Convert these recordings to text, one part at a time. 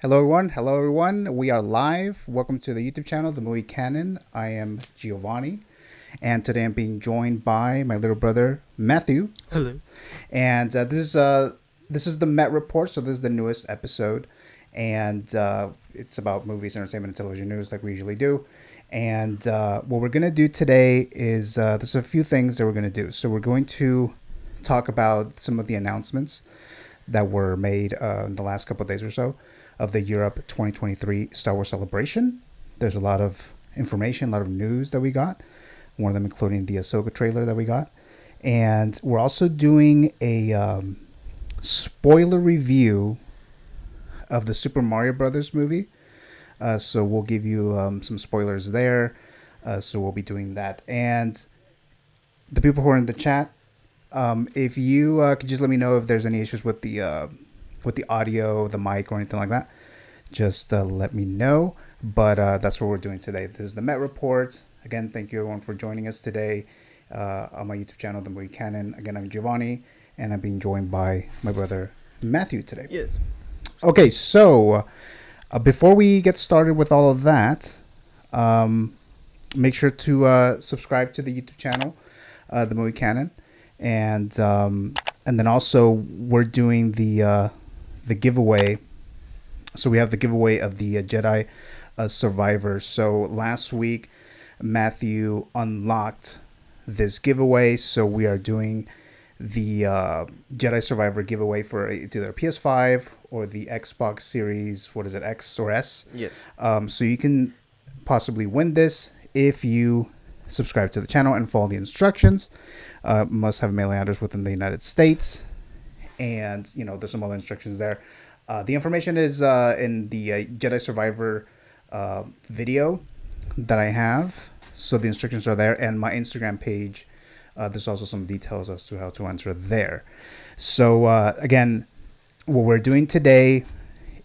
Hello everyone. Hello everyone. We are live. Welcome to the YouTube channel, The Movie Canon. I am Giovanni, and today I'm being joined by my little brother Matthew. Hello. And this is the Met Report. So this is the newest episode, and it's about movies, entertainment, and television news, like we usually do. And what we're gonna do today is there's a few things that we're gonna do. So we're going to talk about some of the announcements that were made in the last couple of days or so of the Europe 2023 Star Wars Celebration. There's a lot of information, a lot of news that we got. One of them including the Ahsoka trailer that we got. And we're also doing a spoiler review of the Super Mario Brothers movie. So we'll give you some spoilers there. So we'll be doing that. And the people who are in the chat, if you could just let me know if there's any issues with the audio, the mic, or anything like that, just let me know. But that's what we're doing today. This is the Met Report. Again, thank you everyone for joining us today on my YouTube channel, The Movie Canon. Again, I'm Giovanni, and I'm being joined by my brother Matthew today. Yes. Okay, so before we get started with all of that, make sure to subscribe to the YouTube channel, The Movie Canon, and then also we're doing the giveaway. So we have the giveaway of the Jedi Survivor. So last week, Matthew unlocked this giveaway. So we are doing the Jedi Survivor giveaway for either PS5 or the Xbox Series. What is it, X or S? Yes. So you can possibly win this if you subscribe to the channel and follow the instructions. Must have a mailing address within the United States. And, there's some other instructions there. The information is in the Jedi Survivor video that I have. So the instructions are there. And my Instagram page, there's also some details as to how to enter there. So, again, what we're doing today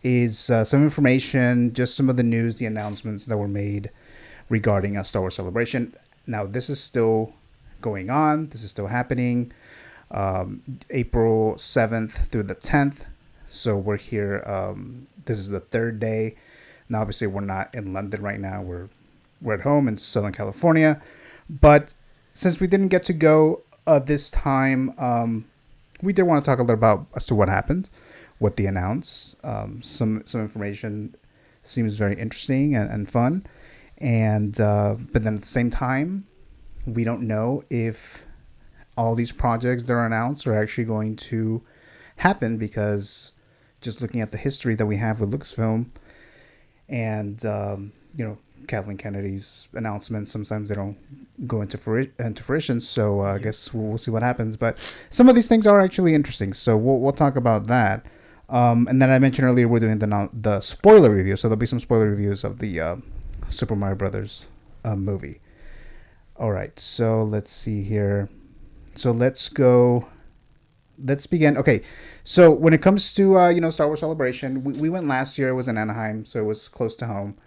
is some information, just some of the news, the announcements that were made regarding a Star Wars Celebration. Now, this is still going on. This is still happening. April 7th through the 10th. So we're here. This is the third day. Now, obviously, we're not in London right now. We're at home in Southern California. But since we didn't get to go this time, we did want to talk a little about as to what happened, what they announced. Some information seems very interesting and fun. And but then at the same time, we don't know if all these projects that are announced are actually going to happen, because just looking at the history that we have with Lucasfilm and Kathleen Kennedy's announcements, sometimes they don't go into fruition. So I guess we'll see what happens. But some of these things are actually interesting, so we'll talk about that. And then I mentioned earlier we're doing the spoiler review, so there'll be some spoiler reviews of the Super Mario Brothers movie. All right, so let's see here. So let's begin. Okay, so when it comes to Star Wars Celebration, we went last year. It was in Anaheim, so it was close to home,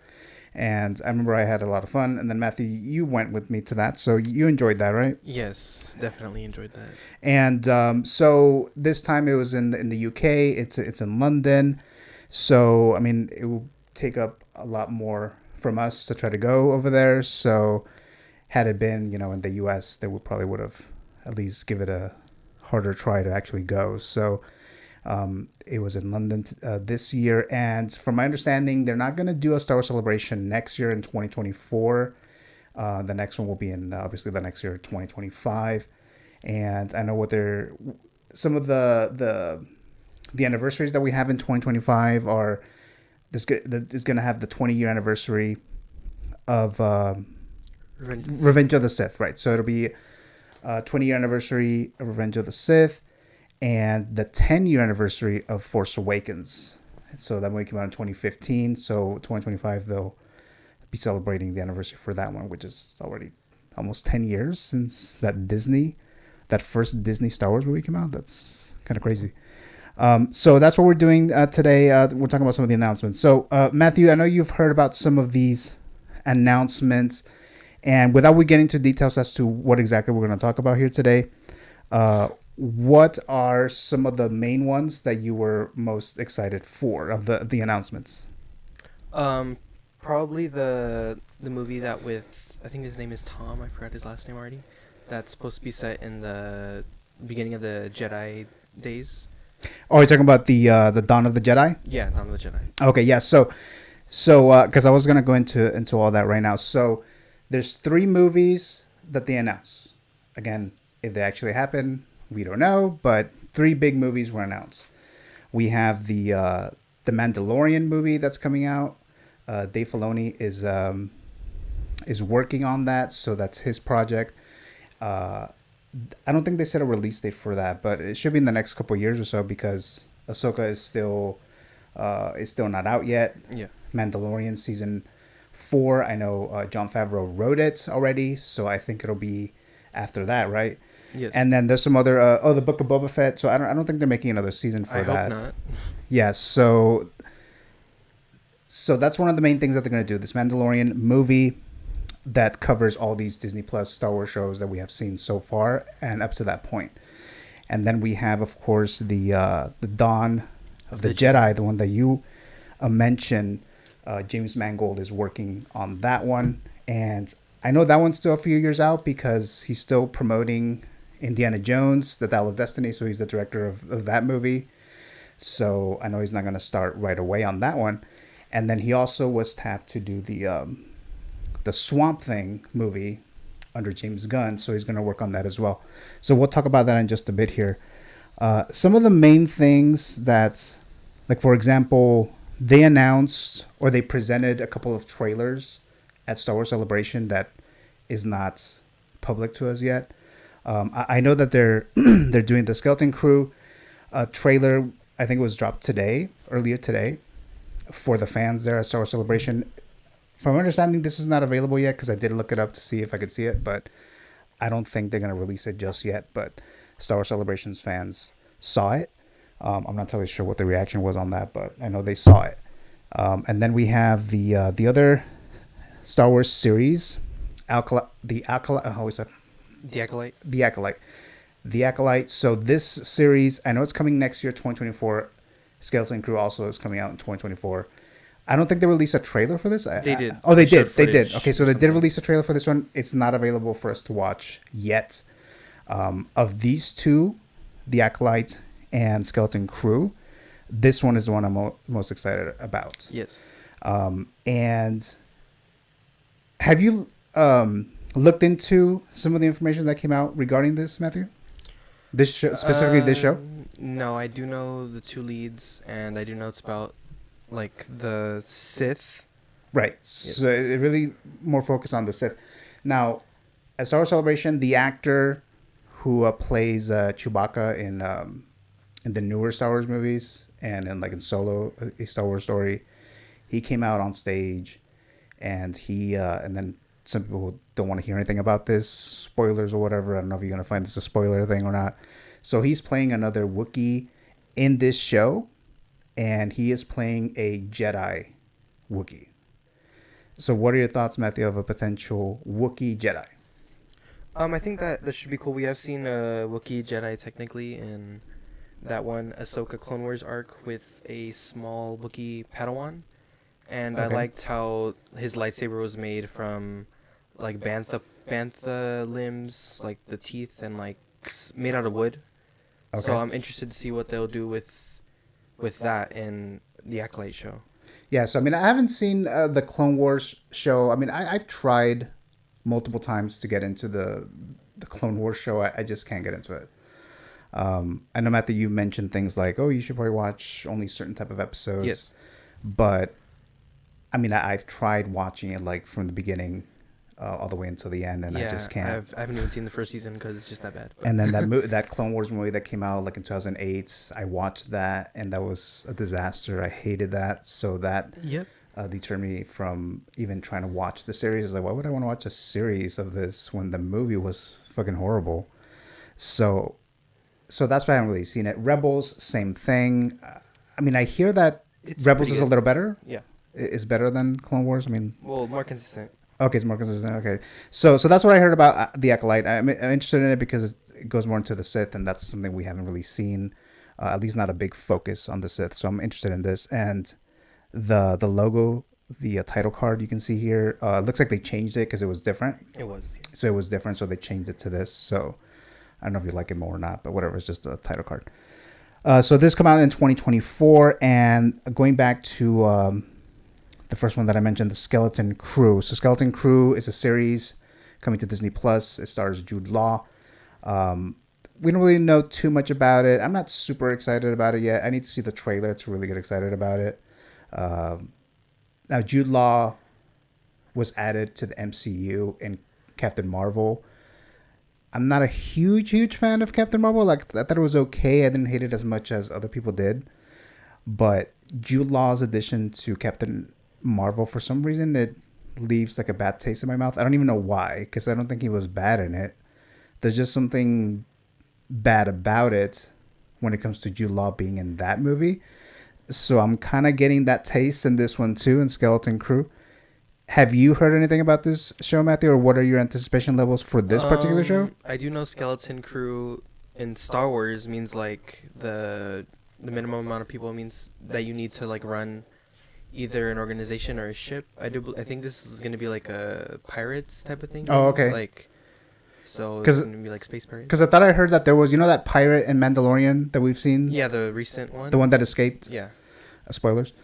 and I remember I had a lot of fun. And then Matthew, you went with me to that, so you enjoyed that, right? Yes, definitely enjoyed that. And so this time it was in the UK. It's in London, so I mean it will take up a lot more from us to try to go over there. So had it been in the US, they would have at least give it a harder try to actually go. So it was in London this year, and from my understanding, they're not going to do a Star Wars Celebration next year in 2024. The next one will be in obviously the next year, 2025. And I know some of the anniversaries that we have in 2025 are is going to have the 20-year anniversary of Revenge of the Sith, right? So it'll be 20-year anniversary of Revenge of the Sith and the 10-year anniversary of Force Awakens. So that movie came out in 2015. So 2025, they'll be celebrating the anniversary for that one, which is already almost 10 years since that first Disney Star Wars movie came out. That's kind of crazy. So that's what we're doing today. We're talking about some of the announcements. So Matthew, I know you've heard about some of these announcements. And without we getting into details as to what exactly we're going to talk about here today, what are some of the main ones that you were most excited for of the announcements? Um, Probably the movie that with I think his name is Tom. I forgot his last name already. That's supposed to be set in the beginning of the Jedi days. Oh, you're talking about the Dawn of the Jedi? Yeah, Dawn of the Jedi. Okay, yeah. So because I was gonna go into all that right now. So there's three movies that they announced. Again, if they actually happen, we don't know. But three big movies were announced. We have the Mandalorian movie that's coming out. Dave Filoni is working on that, so that's his project. Uh, I don't think they set a release date for that, but it should be in the next couple of years or so because Ahsoka is still not out yet. Yeah. Mandalorian season 4. I know Jon Favreau wrote it already, so I think it'll be after that, right? Yes. And then there's some other the Book of Boba Fett. So I don't think they're making another season for I that. hope not. Yeah, so that's one of the main things that they're going to do. This Mandalorian movie that covers all these Disney Plus Star Wars shows that we have seen so far and up to that point. And then we have, of course, the Dawn of the Jedi, the one that you mentioned. James Mangold is working on that one, and I know that one's still a few years out because he's still promoting Indiana Jones, The Dial of Destiny, so he's the director of that movie. So I know he's not going to start right away on that one. And then he also was tapped to do the Swamp Thing movie under James Gunn, so he's going to work on that as well. So we'll talk about that in just a bit here. Some of the main things that, like for example, they announced or they presented a couple of trailers at Star Wars Celebration that is not public to us yet. I know that they're they're doing the Skeleton Crew trailer. I think it was dropped earlier today, for the fans there at Star Wars Celebration. From my understanding, this is not available yet because I did look it up to see if I could see it, but I don't think they're going to release it just yet. But Star Wars Celebration's fans saw it. I'm not totally sure what the reaction was on that, but I know they saw it. And then we have the other Star Wars series, the The Acolyte. The Acolyte. So this series, I know it's coming next year, 2024. Skeleton Crew also is coming out in 2024. I don't think they released a trailer for this. They did. Oh, they showed did. They did. footage Okay, so or they did something. release a trailer for this one. It's not available for us to watch yet. Of these two, The Acolyte and Skeleton Crew, this one is the one I'm most excited about. Yes. And have you looked into some of the information that came out regarding this, Matthew? This show, specifically this show? No, I do know the two leads, and I do know it's about like the Sith. Right. So it really more focused on the Sith. Now, at Star Wars Celebration, the actor who plays Chewbacca in the newer Star Wars movies and in Solo, a Star Wars story, he came out on stage, and he and then some people don't want to hear anything about this, spoilers or whatever. I don't know if you're gonna find this a spoiler thing or not. So he's playing another Wookiee in this show, and he is playing a Jedi Wookiee. So what are your thoughts, Matthew, of a potential Wookiee Jedi? I think that should be cool. We have seen a Wookiee Jedi technically in that one Ahsoka Clone Wars arc with a small Wookiee Padawan, and I Okay. liked how his lightsaber was made from like bantha limbs, like the teeth, and like made out of wood. Okay. So I'm interested to see what they'll do with that in the Acolyte show. Yeah, so I mean, I haven't seen the Clone Wars show. I mean, I've tried multiple times to get into the Clone Wars show. I just can't get into it. I know, Matthew, you mentioned things like, oh, you should probably watch only certain type of episodes. Yes. But I mean, I've tried watching it like from the beginning all the way until the end, and I just can't. I haven't even seen the first season because it's just that bad. But And then that Clone Wars movie that came out like in 2008, I watched that, and that was a disaster. I hated that. So that yep. deterred me from even trying to watch the series. I was like, why would I want to watch a series of this when the movie was fucking horrible? So that's why I haven't really seen it. Rebels, same thing. I mean, I hear that It's Rebels pretty is a good. little better. Yeah. Is better than Clone Wars. I mean, Well, more consistent. Okay, it's more consistent. Okay, so that's what I heard about the Acolyte. I'm interested in it because it goes more into the Sith, and that's something we haven't really seen. At least not a big focus on the Sith. So I'm interested in this, and the logo, the title card you can see here, looks like they changed it because it was different. It was, So it yes. was different, so they changed it to this. So I don't know if you like it more or not, but whatever. It's just a title card. So this come out in 2024, and going back to the first one that I mentioned, the Skeleton Crew. So Skeleton Crew is a series coming to Disney Plus. It stars Jude Law. Um, we don't really know too much about it. I'm not super excited about it yet. I need to see the trailer to really get excited about it. Um, Now Jude Law was added to the MCU in Captain Marvel. I'm not a huge fan of Captain Marvel. Like I thought it was okay. I didn't hate it as much as other people did. But Jude Law's addition to Captain Marvel, for some reason, it leaves like a bad taste in my mouth. I don't even know why, because I don't think he was bad in it. There's just something bad about it when it comes to Jude Law being in that movie. So I'm kind of getting that taste in this one too, in Skeleton Crew. Have you heard anything about this show, Matthew, or what are your anticipation levels for this particular show? I do know Skeleton Crew in Star Wars means like the minimum amount of people means that you need to like run either an organization or a ship. I think this is gonna be like a pirates type of thing. Oh, okay. Like, so it's gonna be like space pirates. Because I thought I heard that there was, that pirate in Mandalorian that we've seen? Yeah, the recent one. The one that escaped? Yeah. Spoilers.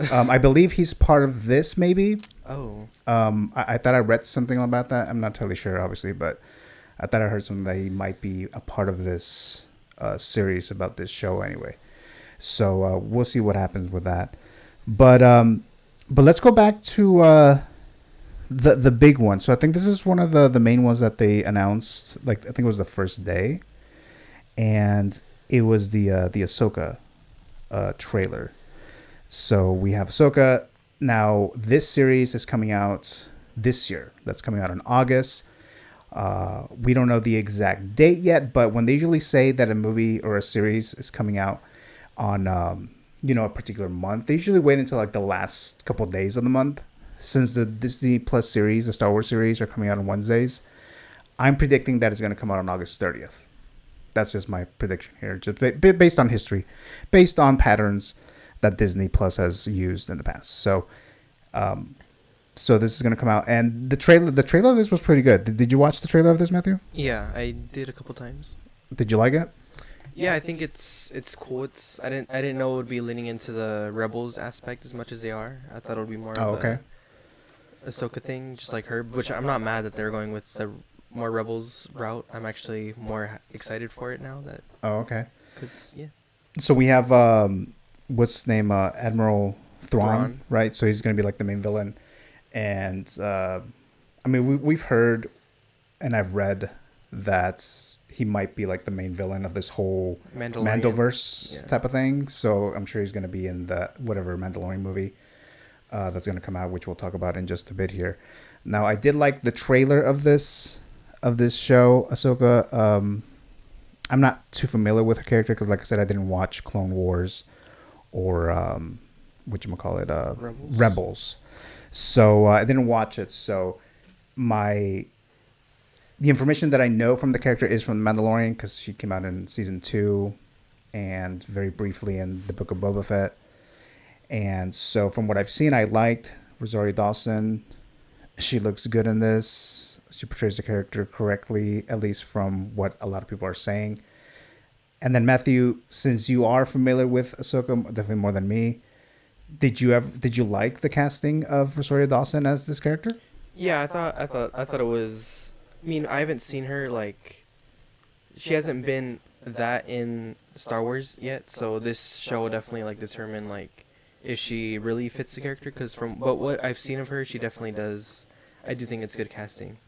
I believe he's part of this, maybe. Oh. I thought I read something about that. I'm not totally sure, obviously, but I thought I heard something that he might be a part of this series about this show anyway. So we'll see what happens with that. But let's go back to the big one. So I think this is one of the main ones that they announced. Like I think it was the first day, and it was the Ahsoka trailer. So we have Ahsoka. Now, this series is coming out this year. That's coming out in August. We don't know the exact date yet, but when they usually say that a movie or a series is coming out on, a particular month, they usually wait until like the last couple of days of the month. Since the Disney Plus series, the Star Wars series, are coming out on Wednesdays, I'm predicting that it's going to come out on August 30th. That's just my prediction here, just based on history, based on patterns that Disney Plus has used in the past. So this is gonna come out, and the trailer of this was pretty good. Did you watch the trailer of this, Matthew? Yeah, I did a couple times. Did you like it? Yeah, I think it's cool. I didn't know it would be leaning into the Rebels aspect as much as they are. I thought it would be more of a Ahsoka thing, just like her. Which I'm not mad that they're going with the more Rebels route. I'm actually more excited for it now. Because yeah. So we have what's his name, Admiral Thrawn, right? So he's gonna be like the main villain, and we've heard, and I've read that he might be like the main villain of this whole Mandoverse type of thing. So I'm sure he's gonna be in the whatever Mandalorian movie that's gonna come out, which we'll talk about in just a bit here. Now, I did like the trailer of this show, Ahsoka. I'm not too familiar with her character because, like I said, I didn't watch Clone Wars or Rebels. So I didn't watch it. So the information that I know from the character is from The Mandalorian, because she came out in season 2 and very briefly in the Book of Boba Fett. And so from what I've seen, I liked Rosario Dawson. She looks good in this. She portrays the character correctly, at least from what a lot of people are saying. And then Matthew, since you are familiar with Ahsoka definitely more than me, did you like the casting of Rosario Dawson as this character? Yeah, I thought it was. I mean, I haven't seen her like. She hasn't been that in Star Wars yet, so this show will definitely like determine like if she really fits the character. But what I've seen of her, she definitely does. I do think it's good casting.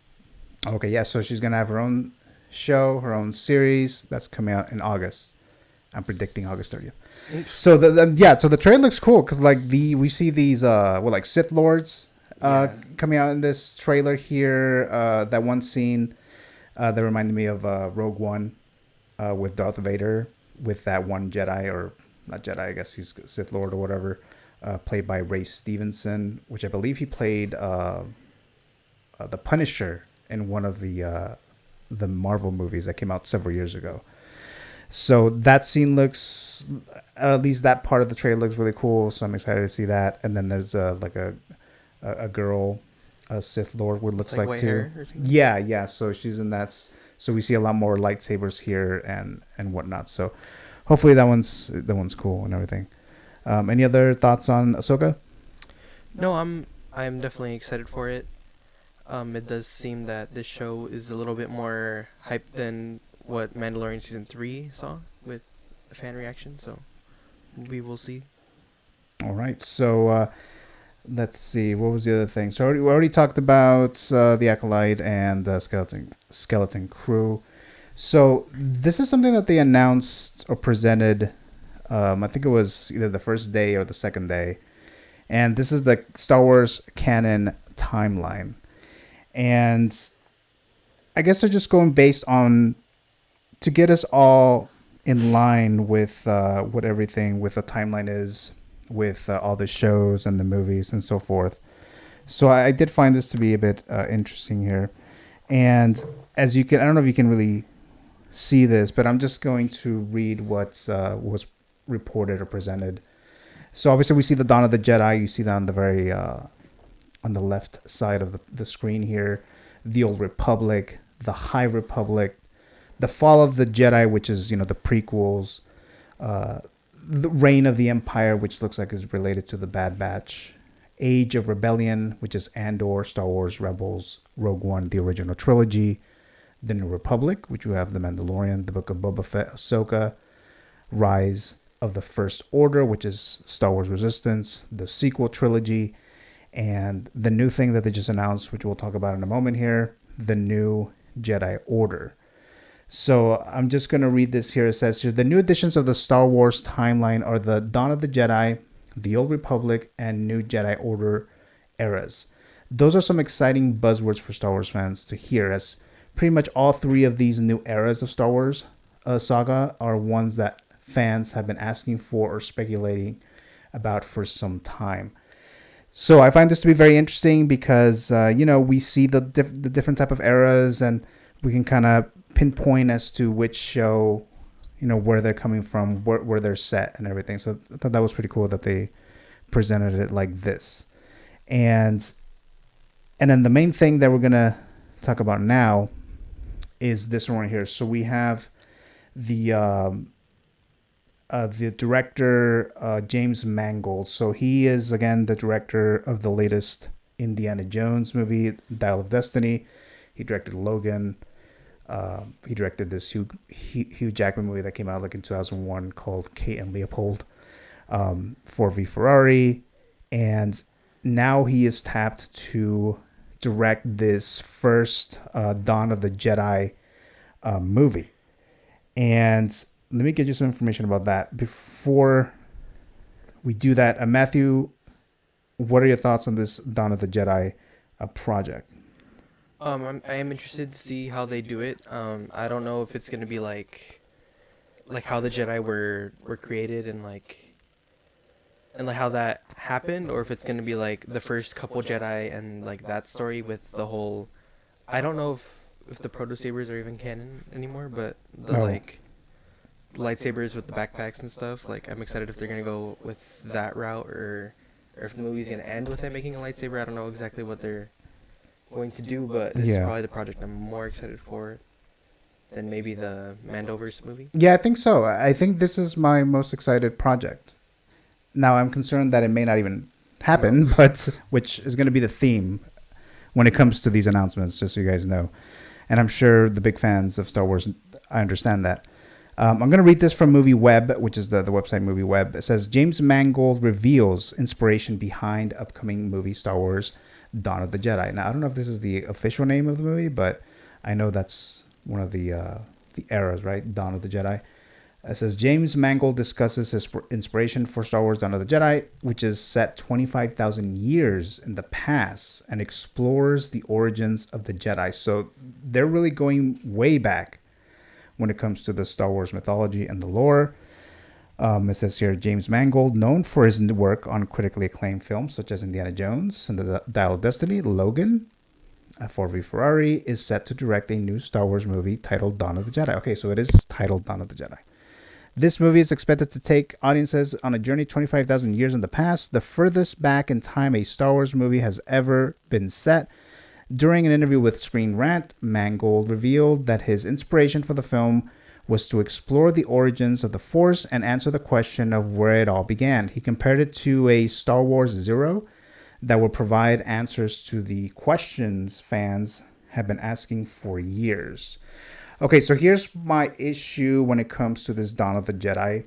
Okay, yeah. So she's gonna have her own show, her own series that's coming out in August. I'm predicting August 30th. So so the trailer looks cool because like we see these like Sith Lords coming out in this trailer here. That one scene that reminded me of Rogue One with Darth Vader with that one Jedi, or not Jedi, I guess he's Sith Lord or whatever, played by Ray Stevenson, which I believe he played the Punisher in one of the Marvel movies that came out several years ago. So that scene looks, at least that part of the trailer looks really cool. So I'm excited to see that. And then there's like a girl, a Sith Lord, what it looks like white too. hair or something? Yeah, yeah. So she's in that. So we see a lot more lightsabers here and whatnot. So hopefully that one's cool and everything. Any other thoughts on Ahsoka? No, I'm definitely excited for it. It does seem that this show is a little bit more hyped than what Mandalorian season 3 saw with the fan reaction. So we will see. All right. So let's see. What was the other thing? So we already talked about the Acolyte and the Skeleton Crew. So this is something that they announced or presented. I think it was either the first day or the second day. And this is the Star Wars canon timeline. And I guess they're just going based on to get us all in line with what everything with the timeline is, with all the shows and the movies and so forth. So I did find this to be a bit interesting here. And as you can, I don't know if you can really see this, but I'm just going to read what was reported or presented. So obviously we see the Dawn of the Jedi. You see that on the very on the left side of the screen here. The Old Republic, the High Republic, the Fall of the Jedi, which is the prequels, the Reign of the Empire, which looks like is related to the Bad Batch, Age of Rebellion, which is Andor, Star Wars Rebels, Rogue One, the original trilogy, the New Republic, which we have the Mandalorian, the Book of Boba Fett, Ahsoka, Rise of the First Order, which is Star Wars Resistance, the sequel trilogy, and the new thing that they just announced, which we'll talk about in a moment here, the new Jedi Order. So I'm just going to read this here. It says here, the new additions of the Star Wars timeline are the Dawn of the Jedi, the Old Republic, and New Jedi Order eras. Those are some exciting buzzwords for Star Wars fans to hear, as pretty much all three of these new eras of Star Wars saga are ones that fans have been asking for or speculating about for some time. So I find this to be very interesting because, we see the different type of eras, and we can kind of pinpoint as to which show, where they're coming from, where they're set and everything. So I thought that was pretty cool that they presented it like this. And then the main thing that we're going to talk about now is this one right here. So we have the director, James Mangold. So he is, again, the director of the latest Indiana Jones movie, Dial of Destiny. He directed Logan. He directed this Hugh Jackman movie that came out in 2001 called Kate and Leopold, Ford v Ferrari. And now he is tapped to direct this first Dawn of the Jedi movie. And let me get you some information about that. Before we do that, Matthew, what are your thoughts on this Dawn of the Jedi project? I am interested to see how they do it. I don't know if it's gonna be like how the Jedi were created and like how that happened, or if it's gonna be like the first couple Jedi and like that story with the whole. I don't know if the proto sabers are even canon anymore, but the lightsabers with the backpacks and stuff. Like, I'm excited if they're gonna go with that route, or if the movie's gonna end with them making a lightsaber. I don't know exactly what they're going to do, but this is probably the project I'm more excited for than maybe the Mandoverse movie. Yeah, I think so. I think this is my most excited project. Now, I'm concerned that it may not even happen, but which is going to be the theme when it comes to these announcements, just so you guys know. And I'm sure the big fans of Star Wars, I understand that. I'm going to read this from Movie Web, which is the website Movie Web. It says, James Mangold reveals inspiration behind upcoming movie Star Wars Dawn of the Jedi. Now, I don't know if this is the official name of the movie, but I know that's one of the eras, right? Dawn of the Jedi. It says, James Mangold discusses his inspiration for Star Wars Dawn of the Jedi, which is set 25,000 years in the past and explores the origins of the Jedi. So they're really going way back when it comes to the Star Wars mythology and the lore. It says here, James Mangold, known for his work on critically acclaimed films such as Indiana Jones and the Dial of Destiny, Logan, Ford v Ferrari, is set to direct a new Star Wars movie titled Dawn of the Jedi. Okay, so it is titled Dawn of the Jedi. This movie is expected to take audiences on a journey 25,000 years in the past, the furthest back in time a Star Wars movie has ever been set. During an interview with Screen Rant, Mangold revealed that his inspiration for the film was to explore the origins of the Force and answer the question of where it all began. He compared it to a Star Wars Zero that will provide answers to the questions fans have been asking for years. Okay, so here's my issue when it comes to this Dawn of the Jedi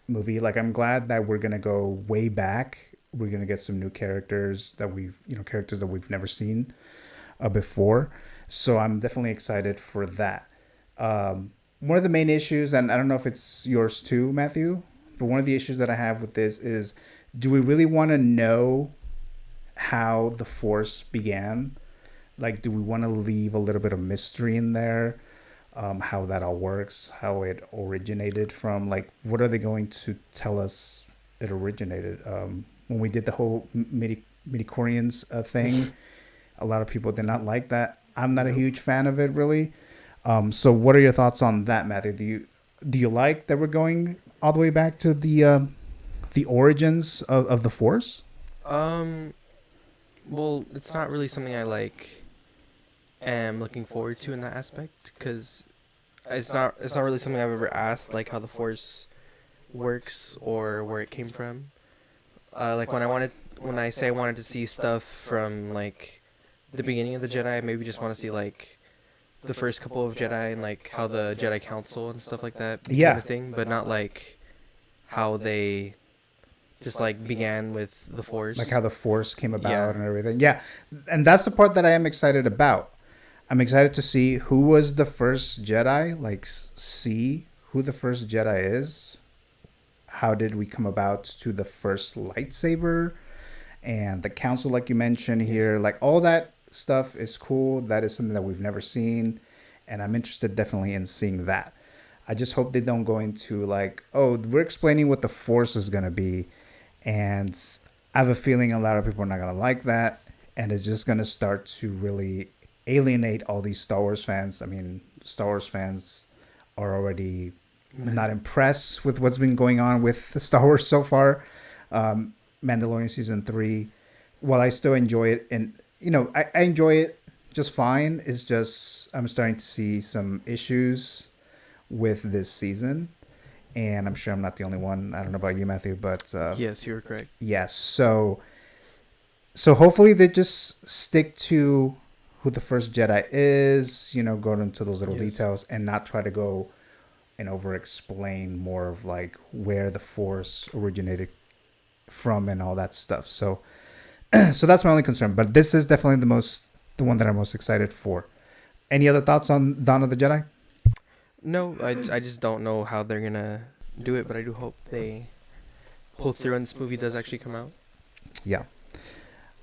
movie. Like, I'm glad that we're gonna go way back. We're gonna get some new characters that characters that we've never seen before. So I'm definitely excited for that. One of the main issues, and I don't know if it's yours too, Matthew, but one of the issues that I have with this is, do we really want to know how the Force began? Like, do we want to leave a little bit of mystery in there? How that all works, how it originated from, like, what are they going to tell us it originated? When we did the whole midichlorians thing, a lot of people did not like that. I'm not a huge fan of it, really. So what are your thoughts on that, Matthew? Do you like that we're going all the way back to the origins of the Force? Well, it's not really something I am looking forward to in that aspect, because it's not really something I've ever asked, like how the Force works or where it came from. Like when I say I wanted to see stuff from like the beginning of the Jedi, I maybe just want to see like the first couple of Jedi and like how the Jedi Council and stuff like that became a thing, but not like how they just like began with the Force, like how the Force came about and everything. Yeah, and that's the part that I am excited about. I'm excited to see who was the first Jedi, like see who the first Jedi is. How did we come about to the first lightsaber and the council, like you mentioned here? Like, all that stuff is cool. That is something that we've never seen, and I'm interested definitely in seeing that. I just hope they don't go into like, oh, we're explaining what the Force is going to be, and I have a feeling a lot of people are not going to like that, and it's just going to start to really alienate all these Star Wars fans. I mean, Star Wars fans are already not impressed with what's been going on with Star Wars so far. Mandalorian season 3, while I still enjoy it, and I enjoy it just fine, it's just I'm starting to see some issues with this season, and I'm sure I'm not the only one. I don't know about you, Matthew, but yes, you're correct. Yes, so hopefully they just stick to who the first Jedi is, go into those little details and not try to go and over explain more of like where the Force originated from and all that stuff. So that's my only concern, but this is definitely the one that I'm most excited for. Any other thoughts on Dawn of the Jedi? No, I just don't know how they're gonna do it, but I do hope they pull through and this movie does actually come out. Yeah.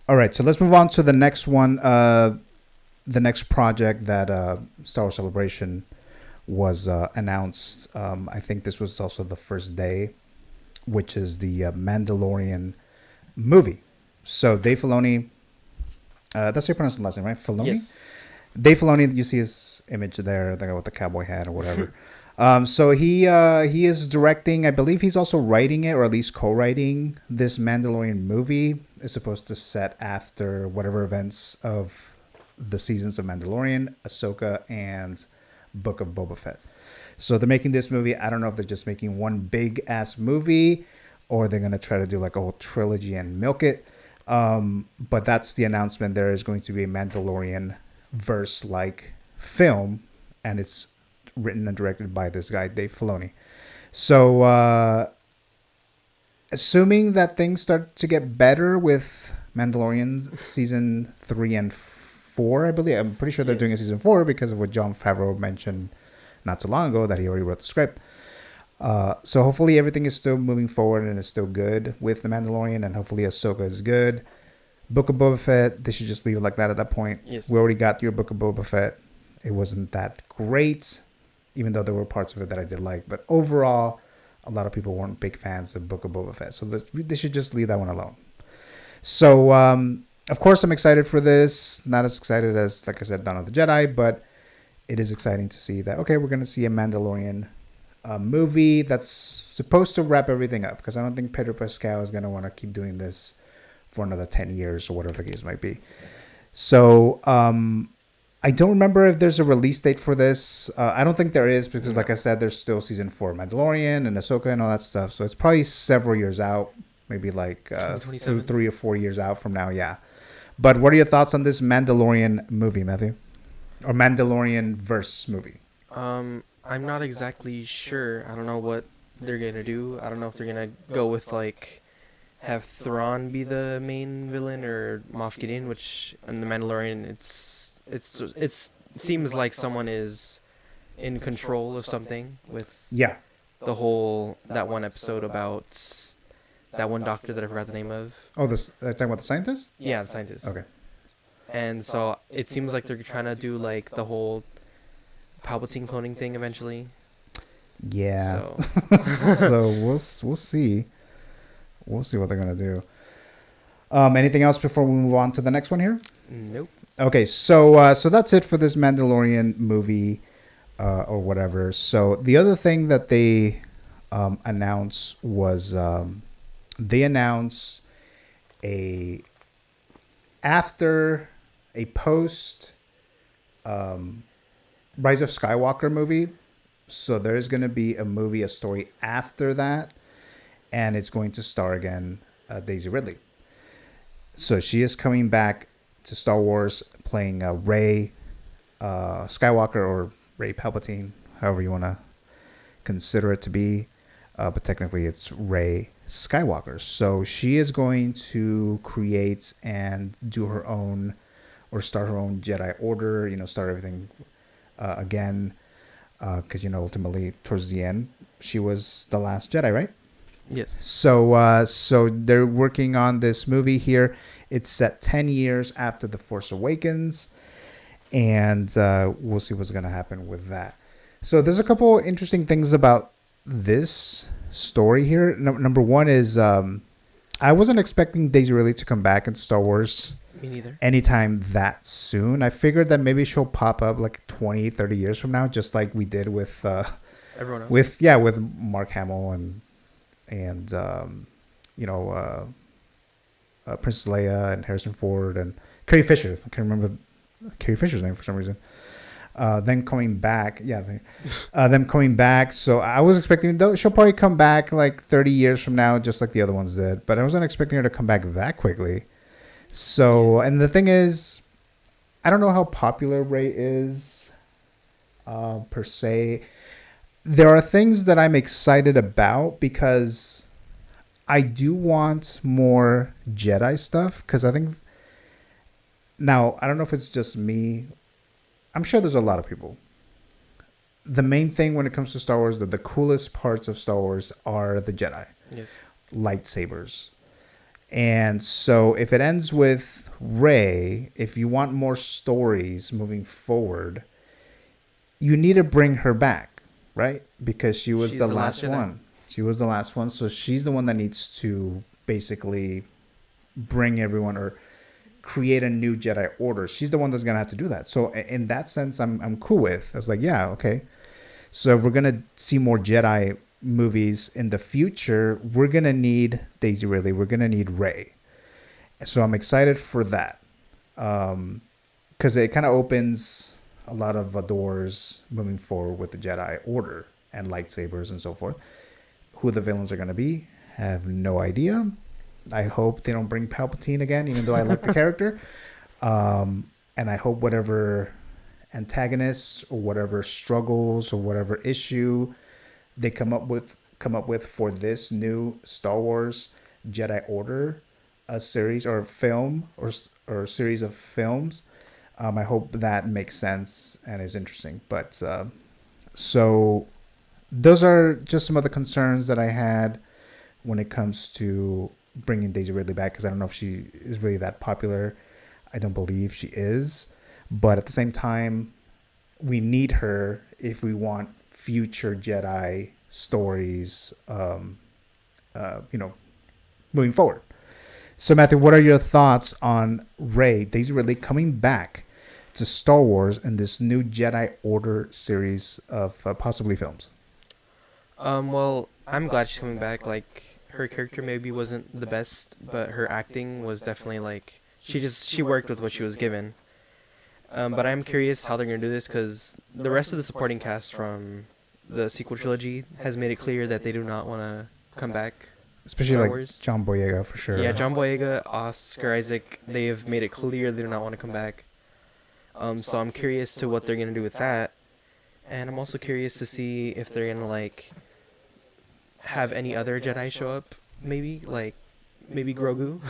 All right, so let's move on to the next one. The next project that Star Wars Celebration was announced. I think this was also the first day, which is the Mandalorian movie. So Dave Filoni, that's how you pronounce the last name, right? Filoni? Yes. Dave Filoni, you see his image there, the guy with the cowboy hat or whatever. So he is directing. I believe he's also writing it, or at least co-writing this Mandalorian movie. It's supposed to set after whatever events of the seasons of Mandalorian, Ahsoka, and Book of Boba Fett. So they're making this movie. I don't know if they're just making one big ass movie, or they're gonna try to do like a whole trilogy and milk it. But that's the announcement. There is going to be a Mandalorian verse like film, and it's written and directed by this guy Dave Filoni. So assuming that things start to get better with Mandalorian season 3 and 4, I believe. I'm pretty sure they're doing a season 4 because of what Jon Favreau mentioned not so long ago, that he already wrote the script. So hopefully everything is still moving forward and is still good with The Mandalorian, and hopefully Ahsoka is good. Book of Boba Fett, they should just leave it like that at that point. Yes. We already got your Book of Boba Fett. It wasn't that great, even though there were parts of it that I did like. But overall, a lot of people weren't big fans of Book of Boba Fett. So they should just leave that one alone. So of course, I'm excited for this. Not as excited as, like I said, Dawn of the Jedi, but it is exciting to see that. Okay, we're gonna see a Mandalorian movie that's supposed to wrap everything up, because I don't think Pedro Pascal is gonna want to keep doing this for another 10 years or whatever the case might be. So I don't remember if there's a release date for this. I don't think there is, because, like I said, there's still season 4 of Mandalorian and Ahsoka and all that stuff. So it's probably several years out, maybe like 3 or 4 years out from now. Yeah. But what are your thoughts on this Mandalorian movie, Matthew? Or Mandalorian verse movie? I'm not exactly sure. I don't know what they're gonna do. I don't know if they're gonna go with like have Thrawn be the main villain or Moff Gideon, which in the Mandalorian it seems like someone is in control of something with Yeah. the whole that one episode about that one doctor that I forgot the name of. Oh, this talking about the scientist? Yeah, the scientist. Okay. And so it seems like they're trying to do like the whole Palpatine cloning thing eventually. Yeah. So, So we'll see. We'll see what they're gonna do. Anything else before we move on to the next one here? nope. Okay, so that's it for this Mandalorian movie, or whatever. So the other thing that they announced was they announced a after a post Rise of Skywalker movie. So there's going to be a movie, a story after that, and it's going to star again Daisy Ridley. So she is coming back to Star Wars, playing Rey Skywalker, or Rey Palpatine, however you want to consider it to be. But technically, it's Rey Skywalker. So she is going to create and do her own, or start her own Jedi Order. Start everything again. Because ultimately, towards the end, she was the last Jedi, right? Yes. So they're working on this movie here. It's set 10 years after The Force Awakens, and we'll see what's going to happen with that. So there's a couple interesting things about this story here. Number one is I wasn't expecting Daisy Ridley to come back in Star Wars Me neither. anytime that soon. I figured that maybe she'll pop up like 20, 30 years from now, just like we did with Everyone else. with Mark Hamill and Princess Leia and Harrison Ford and Carrie Fisher. I can't remember Carrie Fisher's name for some reason. Then coming back, them coming back. So I was expecting she'll probably come back like 30 years from now, just like the other ones did. But I wasn't expecting her to come back that quickly. So, and the thing is, I don't know how popular Rey is, per se. There are things that I'm excited about, because I do want more Jedi stuff. Because I think, now, I don't know if it's just me. I'm sure there's a lot of people. The main thing when it comes to Star Wars, that the coolest parts of Star Wars are the Jedi. Yes. Lightsabers. And so if it ends with Rey, if you want more stories moving forward, you need to bring her back, right? Because she's the last one. She was the last one. So she's the one that needs to basically bring everyone, or create a new Jedi Order. She's the one that's going to have to do that. So in that sense, I'm cool with. I was like, yeah, okay. So if we're going to see more Jedi movies in the future, we're going to need Daisy Ridley. We're going to need Rey. So I'm excited for that. Because it kind of opens a lot of doors moving forward with the Jedi Order and lightsabers and so forth. Who the villains are going to be, have no idea. I hope they don't bring Palpatine again, even though I like the character. And I hope whatever antagonists or whatever struggles or whatever issue they come up with for this new Star Wars Jedi Order, a series or film or series of films. I hope that makes sense and is interesting. But so those are just some of the concerns that I had when it comes to bringing Daisy Ridley back, because I don't know if she is really that popular. I don't believe she is. But at the same time, we need her if we want future Jedi stories, moving forward. So Matthew, what are your thoughts on Rey, Daisy Ridley, coming back to Star Wars in this new Jedi Order series of possibly films? Well, I'm glad she's coming back. Like, her character maybe wasn't the best, but her acting was definitely like she worked with what she was given. But I'm curious how they're gonna do this because the rest of the supporting cast from the sequel trilogy has made it clear that they do not want to come back to Especially Star like Wars. John Boyega for sure. Yeah, John Boyega, Oscar Isaac, they have made it clear they do not want to come back. So I'm curious to what they're gonna do with that, and I'm also curious to see if they're gonna like have any other Jedi show up. Maybe Grogu,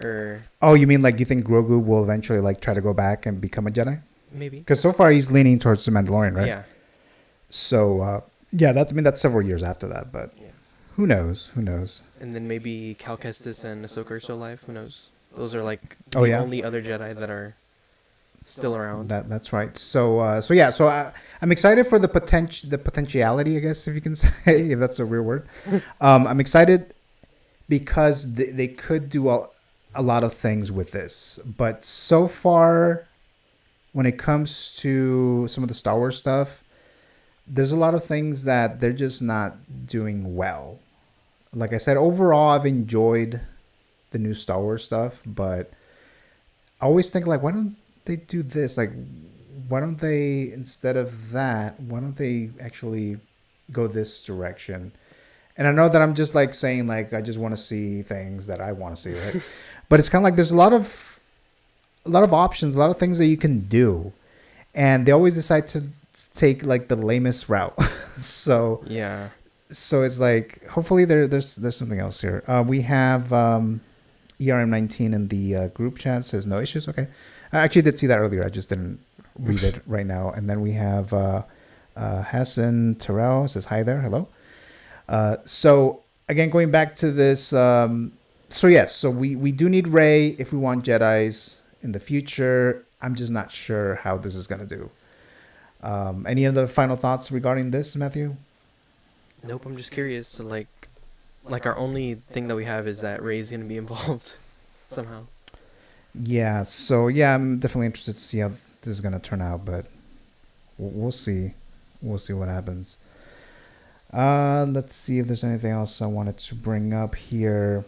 or Oh, you mean like you think Grogu will eventually like try to go back and become a Jedi? maybe. Because so far he's leaning towards the Mandalorian, right? Yeah. So yeah, that's several years after that, but Yes. who knows? Who knows? And then maybe Cal Kestis and Ahsoka are still alive. Who knows? Those are like Oh the yeah, only other Jedi that are still around. that's right. So yeah, I'm excited for the potentiality, I guess, if you can say, if that's a real word. I'm excited because they could do a lot of things with this, but so far, when it comes to some of the Star Wars stuff, there's a lot of things that they're just not doing well. Like I said, overall, I've enjoyed the new Star Wars stuff, but I always think like, why don't they do this? Like, why don't they, instead of that, why don't they actually go this direction? And I know that I'm just like saying like I just want to see things that I want to see, right? But it's kind of like there's a lot of options, a lot of things that you can do, and they always decide to take like the lamest route. so Yeah. so it's like hopefully there's something else here. We have ERM19 in the group chat says no issues. Okay, I actually did see that earlier. I just didn't read it right now. And then we have Hassan Terrell says hi there. Hello. So again, going back to this. So yes, so we do need Rey if we want Jedis in the future. I'm just not sure how this is gonna do. Any other final thoughts regarding this, Matthew? Nope. I'm just curious. So like our only thing that we have is that Rey's gonna be involved somehow. Yeah, so yeah, I'm definitely interested to see how this is gonna turn out, but we'll see. We'll see what happens. Let's see if there's anything else I wanted to bring up here.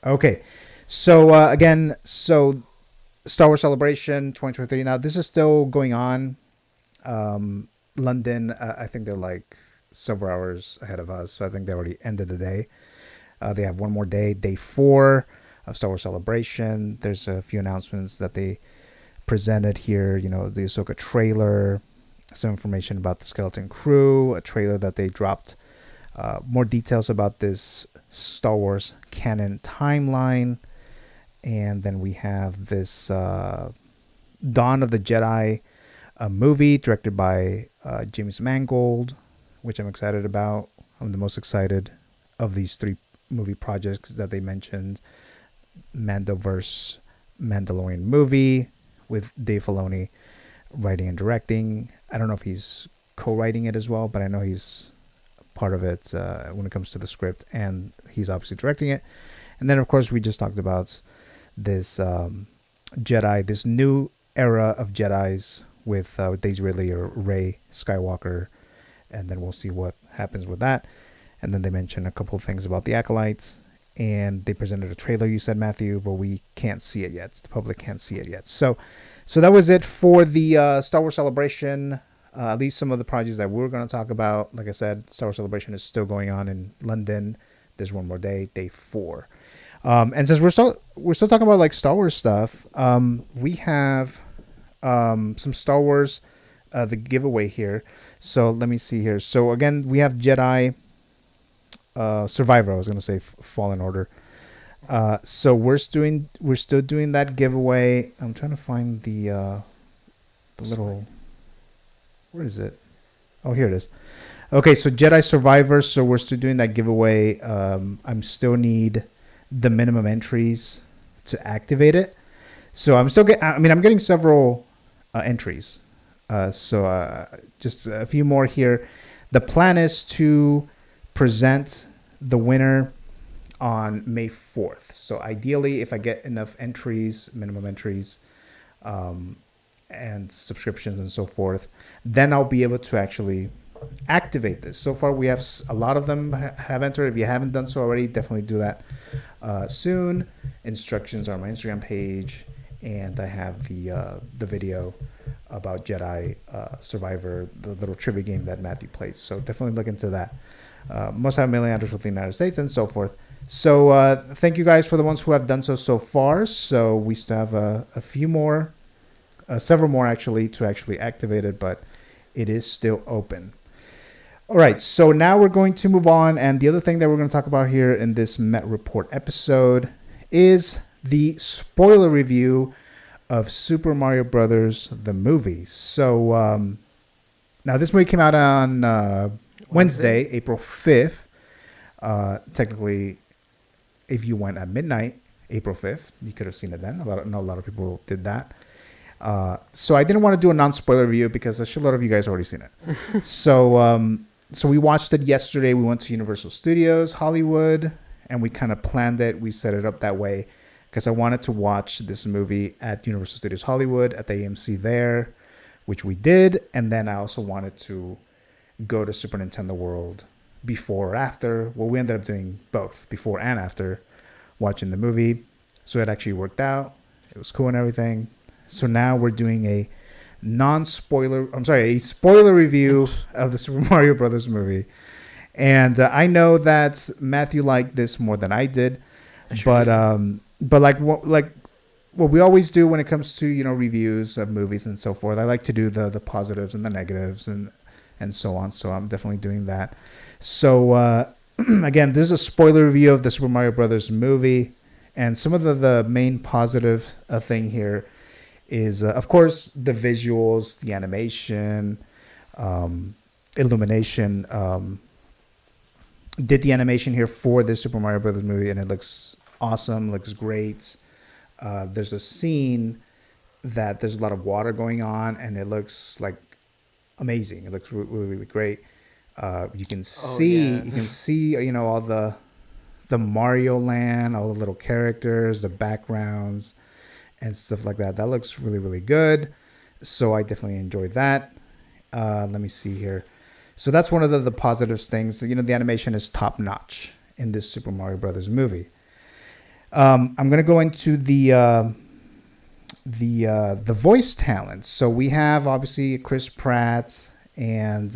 Okay, so again, so Star Wars Celebration 2023. Now this is still going on. London, I think they're like several hours ahead of us, so I think they already ended the day. They have one more day, day 4 of Star Wars Celebration. There's a few announcements that they presented here. You know, the Ahsoka trailer, some information about the Skeleton Crew, a trailer that they dropped, more details about this Star Wars canon timeline, and then we have this Dawn of the Jedi, a movie directed by James Mangold, which I'm excited about. I'm the most excited of these 3 movie projects that they mentioned. Mandoverse Mandalorian movie with Dave Filoni writing and directing. I don't know if he's co-writing it as well, but I know he's part of it when it comes to the script, and he's obviously directing it. And then, of course, we just talked about this Jedi, this new era of Jedis with Daisy Ridley or Rey Skywalker, and then we'll see what happens with that. And then they mentioned a couple of things about the Acolytes, and they presented a trailer, you said, Matthew, but we can't see it yet. The public can't see it yet. So that was it for the Star Wars Celebration. At least some of the projects that we're going to talk about. Like I said, Star Wars Celebration is still going on in London. There's one more day, day 4. And since we're still talking about like Star Wars stuff, we have some Star Wars the giveaway here. So let me see here. So again, we have Jedi Survivor. I was going to say Fallen Order. So we're still doing that giveaway. I'm trying to find the little. Where is it? Oh, here it is. Okay, so Jedi Survivor. So we're still doing that giveaway. I'm still need the minimum entries to activate it. So I'm getting several entries. So just a few more here. The plan is to present the winner on May 4th. So ideally, if I get enough entries, minimum entries, and subscriptions and so forth, then I'll be able to actually activate this. So far, we have a lot of them have entered. If you haven't done so already, definitely do that soon. Instructions are on my Instagram page, and I have the video about Jedi Survivor, the little trivia game that Matthew plays. So definitely look into that. Must have a million address with the United States and so forth. So thank you guys for the ones who have done so far. So we still have a few more, several more actually, to actually activate it, but it is still open. All right, so now we're going to move on. And the other thing that we're going to talk about here in this Met Report episode is the spoiler review of Super Mario Brothers, the movie. So now this movie came out on Wednesday, April 5th. Technically, if you went at midnight, April 5th, you could have seen it then. I know a lot of people did that. So I didn't want to do a non-spoiler review because a lot of you guys already seen it. So we watched it yesterday. We went to Universal Studios Hollywood, and we kind of planned it. We set it up that way because I wanted to watch this movie at Universal Studios Hollywood at the AMC there, which we did. And then I also wanted to go to Super Nintendo World before or after. Well, we ended up doing both, before and after watching the movie. So it actually worked out. It was cool and everything. So now we're doing a spoiler review of the Super Mario Brothers movie. And I know that Matthew liked this more than I did. But like what we always do when it comes to, reviews of movies and so forth, I like to do the positives and the negatives and so on. So I'm definitely doing that. So again, this is a spoiler review of the Super Mario Brothers movie. And some of the main positive thing here is, of course, the visuals, the animation, Illumination did the animation here for this Super Mario Brothers movie, and it looks awesome, looks great. There's a scene that there's a lot of water going on, and it looks like amazing. It looks really, really great. You can see, all the Mario Land, all the little characters, the backgrounds, and stuff like that. That looks really, really good. So I definitely enjoyed that. Let me see here. So that's one of the positive things. The animation is top notch in this Super Mario Brothers movie. I'm gonna go into the voice talent. So we have obviously Chris Pratt and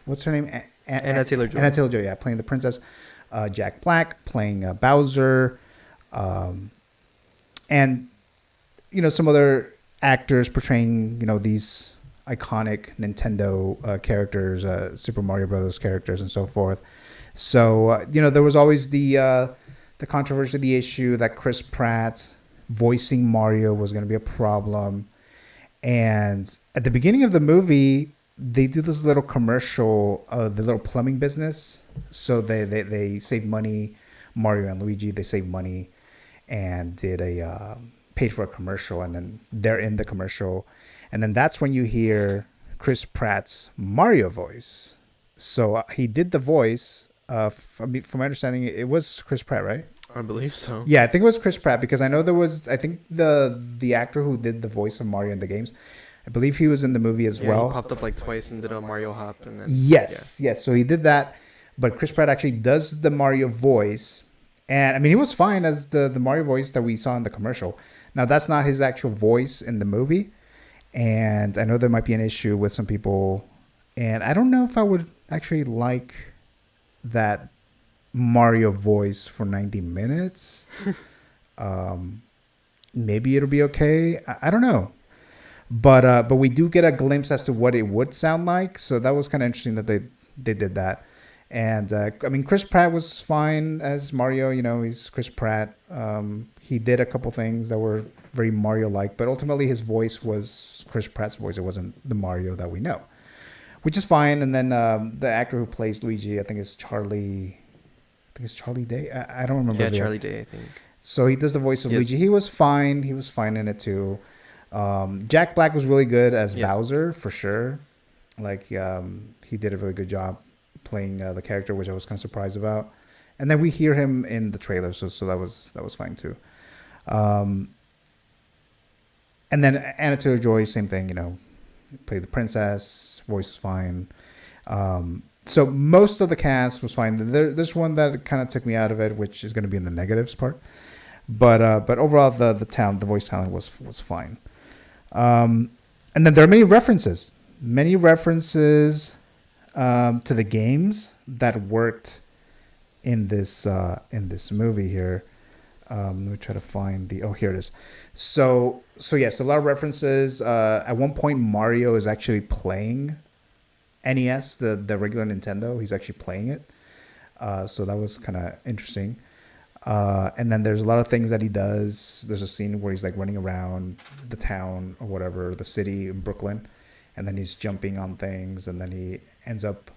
what's her name? Anna Taylor-Joy. Anna Taylor-Joy, yeah, playing the princess. Jack Black playing Bowser. And some other actors portraying these iconic Nintendo characters, Super Mario Brothers characters, and so forth. So there was always the controversy, the issue that Chris Pratt voicing Mario was going to be a problem. And at the beginning of the movie, they do this little commercial, the little plumbing business. So they save money. Mario and Luigi, they save money and did paid for a commercial, and then they're in the commercial, and then that's when you hear Chris Pratt's Mario voice. So he did the voice. From my understanding, it was Chris Pratt, right? I believe so. Yeah, I think it was Chris Pratt because I know there was. I think the actor who did the voice of Mario in the games, I believe he was in the movie as well. He popped up like twice and did a Mario hop, and then yes. So he did that, but Chris Pratt actually does the Mario voice. And I mean, he was fine as the Mario voice that we saw in the commercial. Now, that's not his actual voice in the movie. And I know there might be an issue with some people. And I don't know if I would actually like that Mario voice for 90 minutes. Maybe it'll be okay. I don't know. But we do get a glimpse as to what it would sound like. So that was kind of interesting that they did that. And I mean, Chris Pratt was fine as Mario. He's Chris Pratt. He did a couple things that were very Mario-like, but ultimately his voice was Chris Pratt's voice. It wasn't the Mario that we know, which is fine. And then the actor who plays Luigi, I think it's Charlie Day. I don't remember. Yeah, Charlie Day, I think. So he does the voice of Luigi. He was fine. He was fine in it too. Jack Black was really good as Bowser for sure. Like he did a really good job playing the character, which I was kind of surprised about. And then we hear him in the trailer, so that was fine too. Um, and then Anna Taylor-Joy, same thing. Played the princess. Voice is fine. So most of the cast was fine. There's one that kind of took me out of it, which is going to be in the negatives part. But overall, the voice talent was fine. And then there are many references to the games that worked in this movie here. Let me try to find here it is. So yes, a lot of references. At one point, Mario is actually playing NES, the regular Nintendo. He's actually playing it. So that was kind of interesting. And then there's a lot of things that he does. There's a scene where he's like running around the town or whatever, the city in Brooklyn, and then he's jumping on things, and then he ends up